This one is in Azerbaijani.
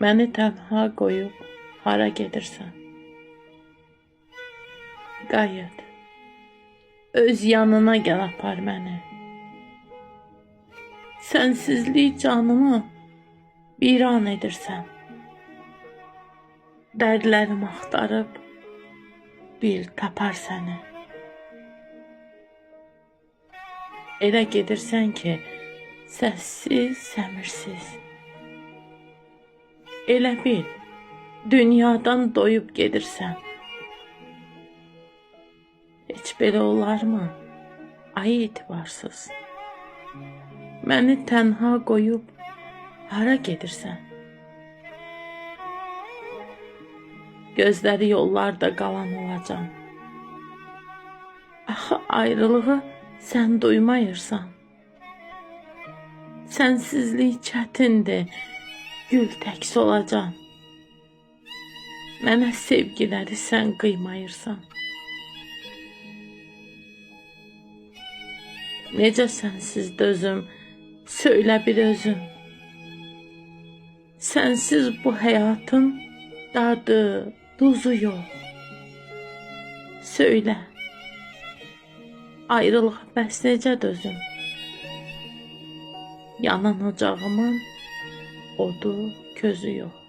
Məni tənha qoyub hara gedirsən? Qayıt, öz yanına gəl apar məni. Sənsizlik canımı viran edirsən. Dərdlərimi axtarıb bil tapar səni. Elə gedirsən ki, səssiz, səmirsiz. Elə bil, dünyadan doyub gedirsən. Heç belə olarmı, ay etibarsız? Məni tənha qoyub hara gedirsən? Gözləri yollarda qalan olacam. Axı ayrılığı sən duymayırsan. Sənsizlik çətindir, gül tək solacam. Mənə sevgiləri sən qıymayırsan. Necə sənsiz dözüm, söylə bir özüm. Sənsiz bu həyatın dadı, duzu yox. Söylə, ayrılığa bəs necə dözüm? Yanan ocağımın odu, közü yox.